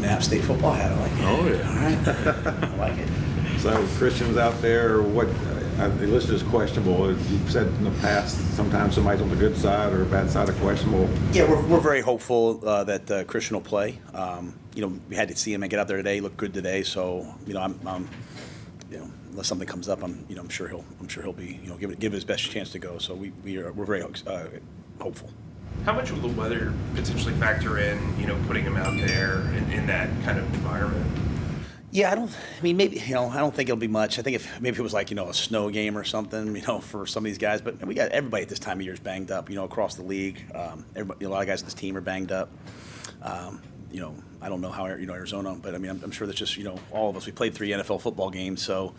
an App State football hat. I like it. Oh, yeah. All right. I like it. So Christian's out there, what, they listed as questionable. You've said in the past, sometimes somebody's on the good side or bad side of questionable. Yeah, we're very hopeful that Christian will play. We had to see him and get out there today. He looked good today, so I'm unless something comes up, I'm sure he'll be give his best chance to go. So we're very hopeful. How much will the weather potentially factor in, putting him out there in that kind of environment? Yeah, I don't think it'll be much. I think if maybe it was like, a snow game or something, for some of these guys. But we got everybody at this time of year is banged up, across the league. Everybody, a lot of guys on this team are banged up. I don't know how, Arizona, but I'm sure that's just, all of us. We played 3 NFL football games, so,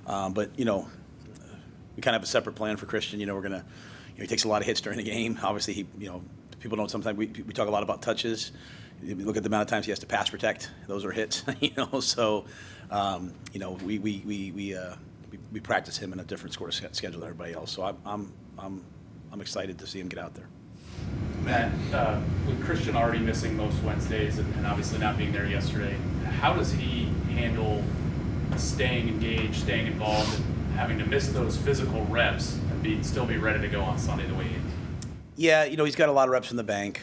but, we kind of have a separate plan for Christian. We're going to, he takes a lot of hits during the game. Obviously, people don't sometimes, we talk a lot about touches. You look at the amount of times he has to pass protect; those are hits. So we practice him in a different sort of schedule than everybody else. So I'm excited to see him get out there. Matt, with Christian already missing most Wednesdays and obviously not being there yesterday, how does he handle staying engaged, staying involved, and having to miss those physical reps and still be ready to go on Sunday the way he is? Yeah, he's got a lot of reps in the bank.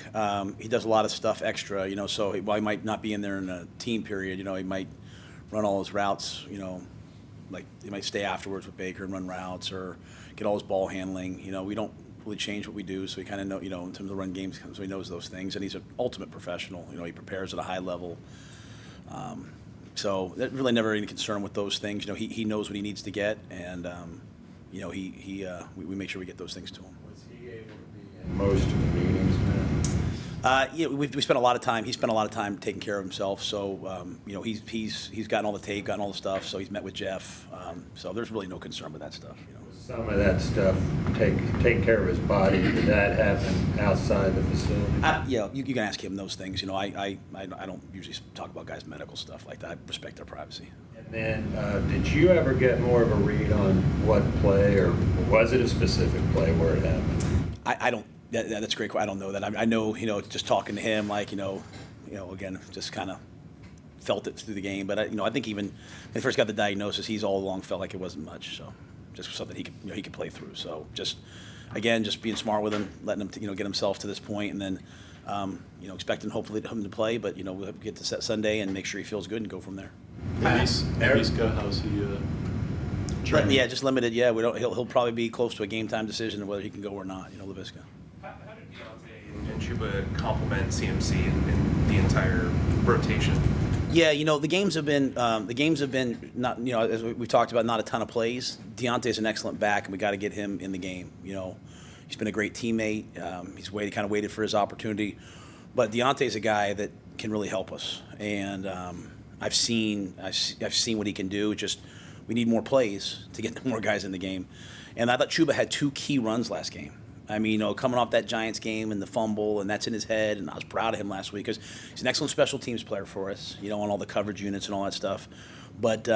He does a lot of stuff extra, so while he might not be in there in a team period, he might run all his routes, like he might stay afterwards with Baker and run routes or get all his ball handling. We don't really change what we do, so he kind of know, in terms of run games, so he knows those things. And he's an ultimate professional. He prepares at a high level. So that really never any concern with those things. He knows what he needs to get, and we make sure we get those things to him. Most of the meetings, man. Yeah, we spent a lot of time. He spent a lot of time taking care of himself. So, he's gotten all the tape, gotten all the stuff. So he's met with Jeff. So there's really no concern with that stuff. Some of that stuff, take care of his body. Did that happen outside the facility? You can ask him those things. I don't usually talk about guys' medical stuff like that. I respect their privacy. And then, did you ever get more of a read on what play, or was it a specific play where it happened? I don't. That's a great question. I don't know that. I know, just talking to him, like, again, just kind of felt it through the game. But I think even when he first got the diagnosis, he's all along felt like it wasn't much. So just something he could play through. So just being smart with him, letting him get himself to this point, and then expecting hopefully him to play. But we'll get to set Sunday and make sure he feels good and go from there. Laviska, how's he? Yeah, just limited. Yeah, he'll probably be close to a game time decision of whether he can go or not. Laviska. How did Deontay and Chuba complement CMC in the entire rotation? Yeah, the games have been not, as we talked about, not a ton of plays. Deontay's an excellent back, and we got to get him in the game. He's been a great teammate. He's waited for his opportunity, but Deontay's a guy that can really help us, and I've seen what he can do. Just we need more plays to get more guys in the game, and I thought Chuba had 2 key runs last game. Coming off that Giants game and the fumble, and that's in his head, and I was proud of him last week because he's an excellent special teams player for us, on all the coverage units and all that stuff. But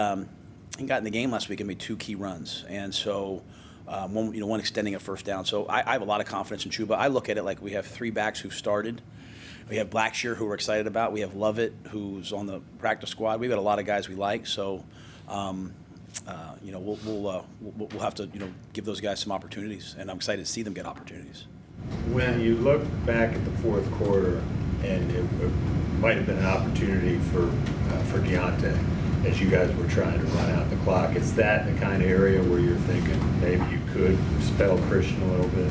he got in the game last week and made 2 key runs, and so one extending a first down. So I have a lot of confidence in Chuba. I look at it like we have 3 backs who've started. We have Blackshear, who we're excited about. We have Lovett, who's on the practice squad. We've got a lot of guys we like, so we'll have to give those guys some opportunities, and I'm excited to see them get opportunities. When you look back at the fourth quarter, and it might have been an opportunity for Deontay as you guys were trying to run out the clock, is that the kind of area where you're thinking maybe you could spell Christian a little bit?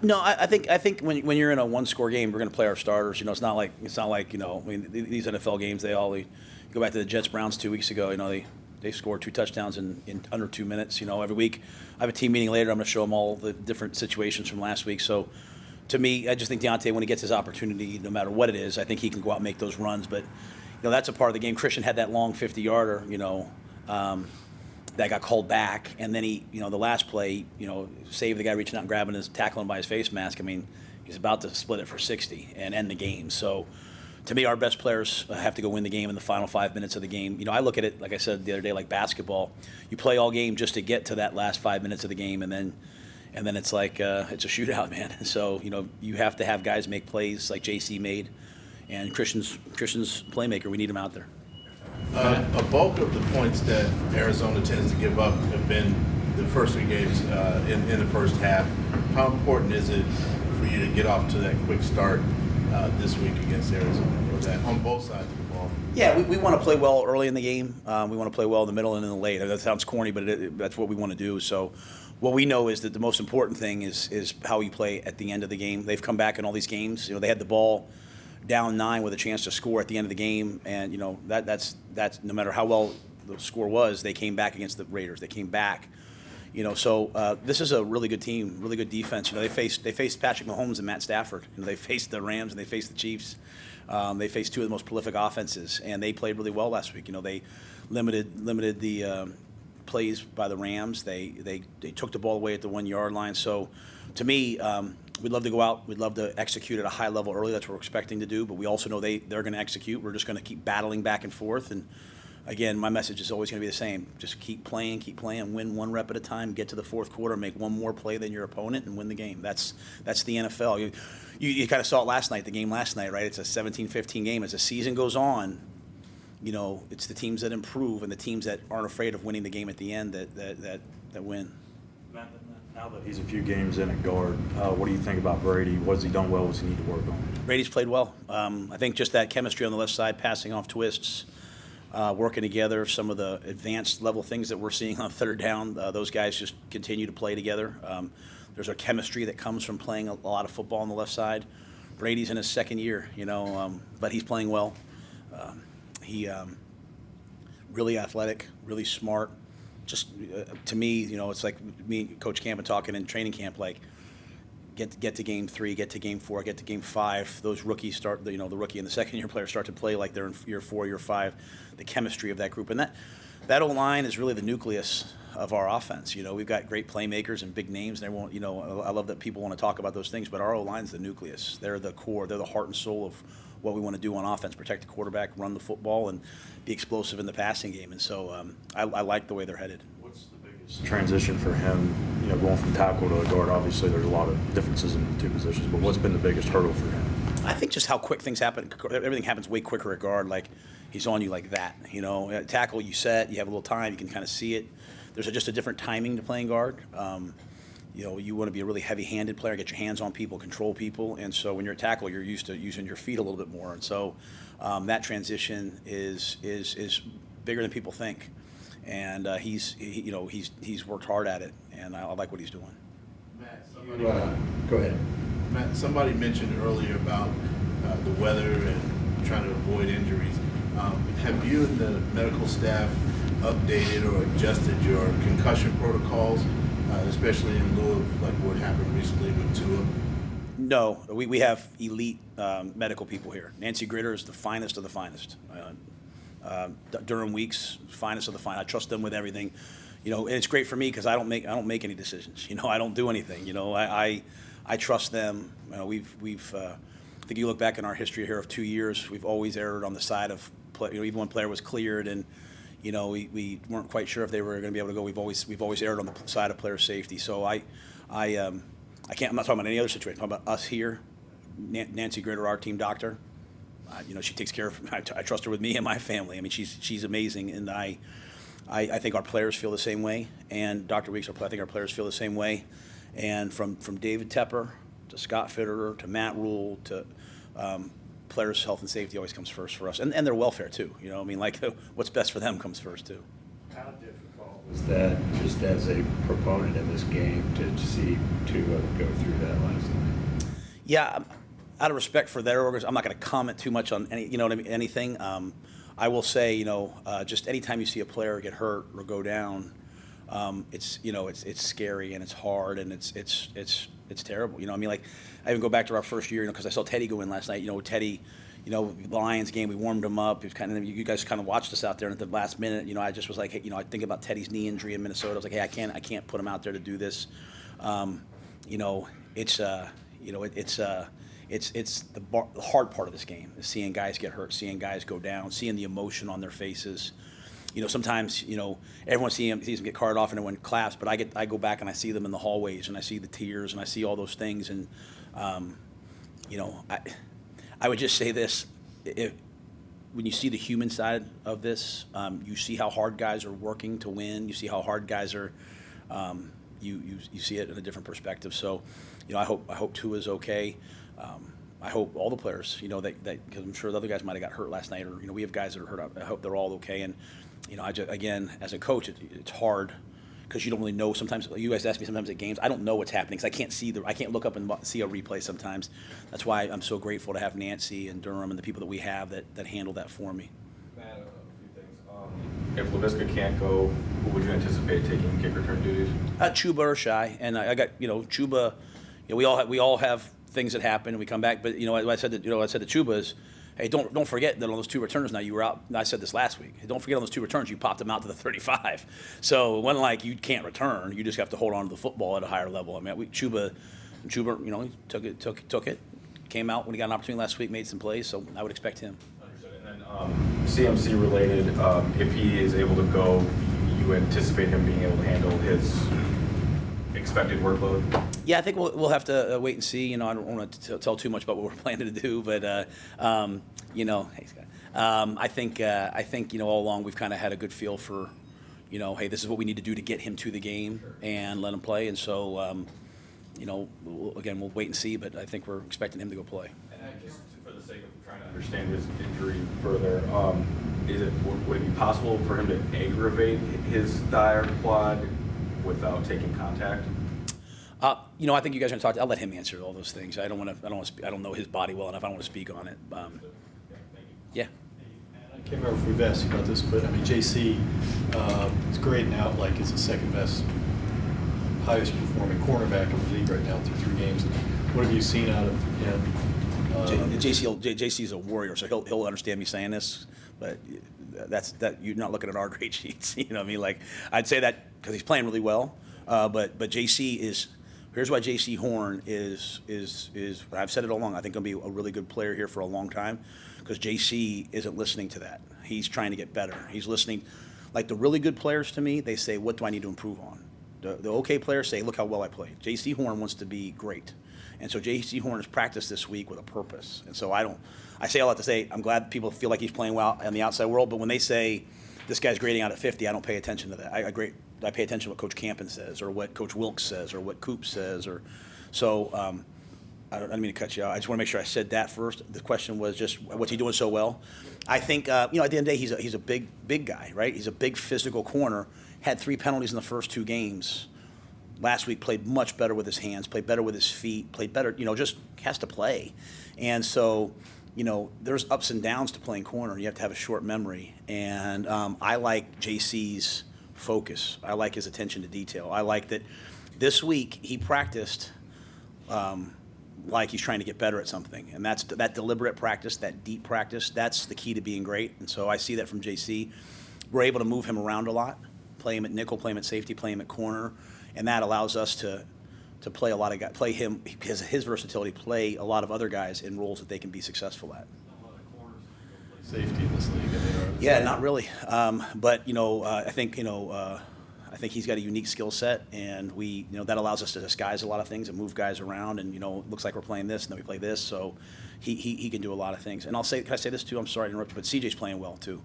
No, I think when you're in a 1-score game, we're going to play our starters. It's not like these NFL games. You go back to the Jets-Browns 2 weeks ago. They scored 2 touchdowns in under 2 minutes. Every week I have a team meeting later. I'm going to show them all the different situations from last week. So to me, I just think Deontay, when he gets his opportunity, no matter what it is, I think he can go out and make those runs. But that's a part of the game. Christian had that long 50-yarder, that got called back, and then he, the last play, saved the guy reaching out and grabbing his, tackling by his face mask. He's about to split it for 60 and end the game. So to me, our best players have to go win the game in the final 5 minutes of the game. I look at it, like I said the other day, like basketball. You play all game just to get to that last 5 minutes of the game, and then it's like it's a shootout, man. So you have to have guys make plays like JC made, And Christian's playmaker. We need him out there. A bulk of the points that Arizona tends to give up have been the first 3 games in the first half. How important is it for you to get off to that quick start this week against Arizona for that on both sides of the ball? Yeah, we want to play well early in the game. We want to play well in the middle and in the late. That sounds corny, but that's what we want to do. So what we know is that the most important thing is how we play at the end of the game. They've come back in all these games. They had the ball down 9 with a chance to score at the end of the game, and that's no matter how well the score was, they came back against the Raiders. They came back, So this is a really good team, really good defense. They faced Patrick Mahomes and Matt Stafford. They faced the Rams and they faced the Chiefs. They faced 2 of the most prolific offenses, and they played really well last week. They limited the plays by the Rams. They took the ball away at the 1-yard line. So to me, we'd love to go out. We'd love to execute at a high level early. That's what we're expecting to do. But we also know they're going to execute. We're just going to keep battling back and forth. And again, my message is always going to be the same. Just keep playing, win 1 rep at a time, get to the fourth quarter, make 1 more play than your opponent, and win the game. That's the NFL. You kind of saw it last night, the game last night, right? It's a 17-15 game. As the season goes on, it's the teams that improve and the teams that aren't afraid of winning the game at the end that win. Now that he's a few games in at guard, what do you think about Brady? What's he done well? What's he need to work on? Brady's played well. I think just that chemistry on the left side, passing off twists, working together, some of the advanced level things that we're seeing on 3rd down, those guys just continue to play together. There's a chemistry that comes from playing a lot of football on the left side. Brady's in his 2nd year, but he's playing well. He really athletic, really smart. Just to me, it's like me, Coach Camp, talking in training camp. Like, get to game 3, get to game 4, get to game 5. Those rookies start. The rookie and the 2nd-year players start to play like they're in year 4, year 5. The chemistry of that group, and that O-line is really the nucleus of our offense. We've got great playmakers and big names, and everyone. I love that people want to talk about those things, but our O-line's the nucleus. They're the core. They're the heart and soul of what we want to do on offense: protect the quarterback, run the football, and be explosive in the passing game. And so I like the way they're headed. What's the biggest transition for him? Going from tackle to guard. Obviously, there's a lot of differences in the 2 positions, but what's been the biggest hurdle for him? I think just how quick things happen. Everything happens way quicker at guard. Like, he's on you like that. At tackle, you set, you have a little time, you can kind of see it. There's just a different timing to playing guard. You want to be a really heavy-handed player, get your hands on people, control people, and so when you're at tackle, you're used to using your feet a little bit more, and so that transition is bigger than people think, and he's worked hard at it, and I like what he's doing. Matt, Go ahead. Matt, somebody mentioned earlier about the weather and trying to avoid injuries. Have you and the medical staff updated or adjusted your concussion protocols, especially in lieu of like what happened recently with Tua? No, we have elite medical people here. Nancy Gritter is the finest of the finest. Durham Weeks, finest of the finest. I trust them with everything. And it's great for me because I don't make any decisions. I don't do anything. I trust them. We've I think you look back in our history here of 2 years, we've always erred on the side of play. Even when player was cleared and we weren't quite sure if they were going to be able to go. We've always erred on the side of player safety. So I can't. I'm not talking about any other situation. I'm talking about us here. Nancy Gritter, our team doctor. She takes care of. I trust her with me and my family. I mean, she's amazing, and I think our players feel the same way. And Dr. Weeks, I think our players feel the same way. And from David Tepper to Scott Fitterer to Matt Rhule to players' health and safety always comes first for us, and their welfare too. What's best for them comes first too. How difficult was that, just as a proponent of this game, to see Tua go through that last night? Yeah, out of respect for their organization, I'm not going to comment too much on anything. I will say, just anytime you see a player get hurt or go down, it's scary and it's hard and it's terrible. I even go back to our first year, because I saw Teddy go in last night. Teddy, the Lions game, we warmed him up. It was you guys kind of watched us out there, and at the last minute, I just was like, hey, I think about Teddy's knee injury in Minnesota. I was like, hey, I can't put him out there to do this. It's the hard part of this game is seeing guys get hurt, seeing guys go down, seeing the emotion on their faces. Sometimes, everyone sees them get carted off and everyone claps, but I go back and I see them in the hallways and I see the tears and I see all those things. And, I would just say this, when you see the human side of this, you see how hard guys are working to win. You see how hard guys are. You see it in a different perspective. So, I hope Tua's okay. I hope all the players, that because I'm sure the other guys might have got hurt last night, or we have guys that are hurt. I hope they're all okay. And again, as a coach, it's hard because you don't really know. Sometimes you guys ask me sometimes at games, I don't know what's happening because I can't look up and see a replay sometimes. That's why I'm so grateful to have Nancy and Durham and the people that we have that handle that for me. Matt, a few things. If Laviska can't go, who would you anticipate taking kick return duties? Chuba or Shy, and I got Chuba. We all have things that happen and we come back, but I said that I said to Chuba is, hey, don't forget that on those 2 returns now you were out. I said this last week. Hey, don't forget on those 2 returns you popped them out to the 35. So it wasn't like you can't return. You just have to hold on to the football at a higher level. I mean, Chuba, he took it, came out when he got an opportunity last week, made some plays. So I would expect him. Understood. And then CMC related, if he is able to go, you anticipate him being able to handle his expected workload? Yeah, I think we'll have to wait and see. I don't want to tell too much about what we're planning to do, but hey Scott, I think all along we've kind of had a good feel for, hey, this is what we need to do to get him to the game and let him play, and so we'll wait and see, but I think we're expecting him to go play. And just for the sake of trying to understand his injury further, would it be possible for him to aggravate his thigh or quad without taking contact? I think you guys are going to talk. I'll let him answer all those things. I don't know his body well enough. I don't want to speak on it. Yeah. I can't remember if we've asked you about this, but JC is grading out like he's the second best, highest performing cornerback in the league right now through 3 games. What have you seen out of him? JC's a warrior, so he'll understand me saying this, but you're not looking at our grade sheets. You know what I mean? Like, I'd say that because he's playing really well, but JC is. Here's why JC Horn is I've said it all along. I think going to be a really good player here for a long time because JC isn't listening to that. He's trying to get better. He's listening. Like the really good players to me, they say, what do I need to improve on? The okay players say, look how well I played. JC Horn wants to be great. And so JC Horn has practiced this week with a purpose. And so I say all that to say I'm glad people feel like he's playing well in the outside world, but when they say this guy's grading out at 50, I don't pay attention to that. I pay attention to what Coach Campen says or what Coach Wilkes says or what Coop says. I don't mean to cut you out. I just want to make sure I said that first. The question was just, what's he doing so well? I think, at the end of the day, he's a big guy, right? He's a big physical corner. Had 3 penalties in the first 2 games. Last week played much better with his hands, played better with his feet, played better, just has to play. And so, there's ups and downs to playing corner. You have to have a short memory. And I like JC's focus. I like his attention to detail. I like that this week he practiced like he's trying to get better at something. And that's that deliberate practice, that deep practice, that's the key to being great. And so I see that from JC. We're able to move him around a lot, play him at nickel, play him at safety, play him at corner. And that allows us to play a lot of guys, play him because of his versatility, play a lot of other guys in roles that they can be successful at. Safety in this league. Yeah, not really. But I think he's got a unique skill set, and that allows us to disguise a lot of things and move guys around. And it looks like we're playing this, and then we play this. So he can do a lot of things. And can I say this too? I'm sorry to interrupt, but CJ's playing well too.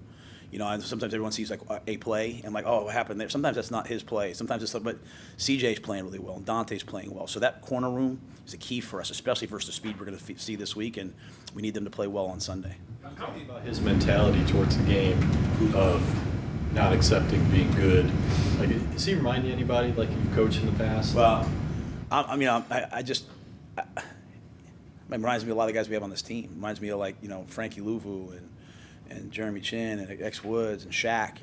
And sometimes everyone sees like a play and like, oh, what happened there? Sometimes that's not his play. Sometimes it's, but CJ's playing really well, and Dante's playing well. So that corner room is a key for us, especially versus the speed we're going to see this week, and we need them to play well on Sunday. Tell me about his mentality towards the game of not accepting being good. Like, does he remind you of anybody like you've coached in the past? Well, it reminds me of a lot of the guys we have on this team. It reminds me of Frankie Louvu and Jeremy Chin and X Woods and Shaq.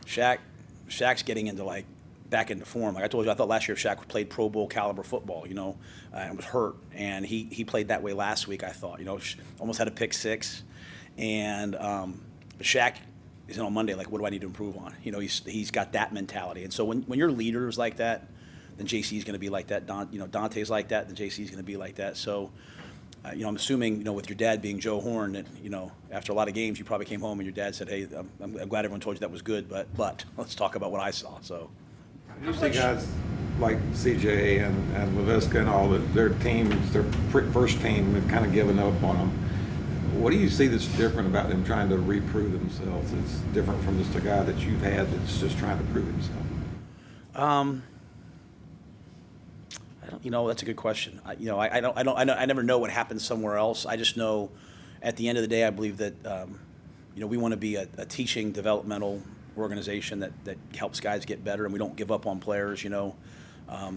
Shaq's getting into back into form. Like I told you, I thought last year Shaq played Pro Bowl caliber football, and was hurt. And he played that way last week, I thought. Almost had a pick 6. And Shaq is on Monday, what do I need to improve on? He's got that mentality. And so when your leader's like that, then JC's going to be like that. Dante's like that, then JC's going to be like that. So, I'm assuming, with your dad being Joe Horn, that, after a lot of games, you probably came home and your dad said, hey, I'm glad everyone told you that was good, but let's talk about what I saw. So, You see guys like CJ and Laviska and all their teams, their first team, have kind of given up on them. What do you see that's different about them trying to reprove themselves? It's different from just a guy that you've had that's just trying to prove himself. I don't, that's a good question. I never know what happens somewhere else. I just know, at the end of the day, I believe that, we want to be a teaching, developmental organization that helps guys get better, and we don't give up on players.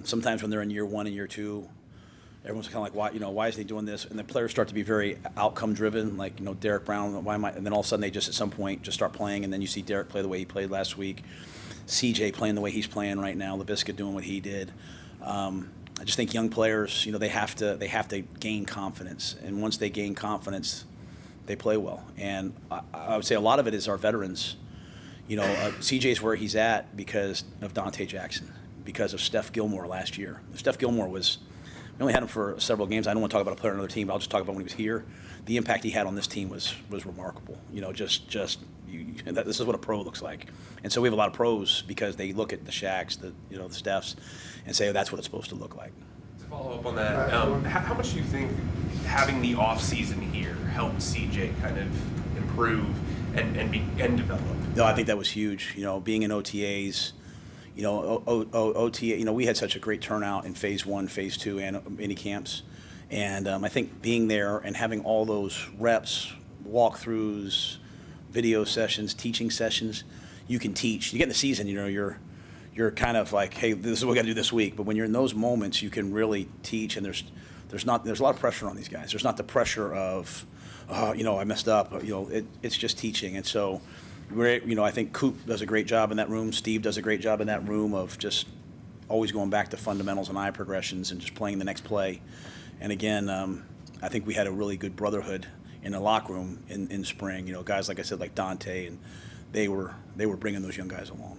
Sometimes when they're in year 1 and year 2, everyone's kind of like, why is he doing this? And the players start to be very outcome driven, like, Derek Brown, why am I? And then all of a sudden they just at some point just start playing, and then you see Derek play the way he played last week, CJ playing the way he's playing right now, Laviska doing what he did. I just think young players, they have to gain confidence, and once they gain confidence, they play well. And I would say a lot of it is our veterans. CJ's where he's at because of Dante Jackson, because of Steph Gilmore last year. Steph Gilmore we only had him for several games. I don't want to talk about a player on another team, but I'll just talk about when he was here. The impact he had on this team was remarkable. This is what a pro looks like. And so we have a lot of pros because they look at the Shaqs, the Stephs, and say, oh, that's what it's supposed to look like. To follow up on that, how much do you think having the off season here helped CJ kind of improve and develop? No, I think that was huge. Being in OTAs, OTA. We had such a great turnout in phase 1, phase 2, and mini camps, and I think being there and having all those reps, walkthroughs, video sessions, teaching sessions, you can teach. You get in the season, you're kind of like, hey, this is what we got to do this week. But when you're in those moments, you can really teach, and there's a lot of pressure on these guys. There's not the pressure of, I messed up. It's just teaching, and so. I think Coop does a great job in that room. Steve does a great job in that room of just always going back to fundamentals and eye progressions and just playing the next play. And again, I think we had a really good brotherhood in the locker room in spring. Guys like I said, like Dante, and they were bringing those young guys along.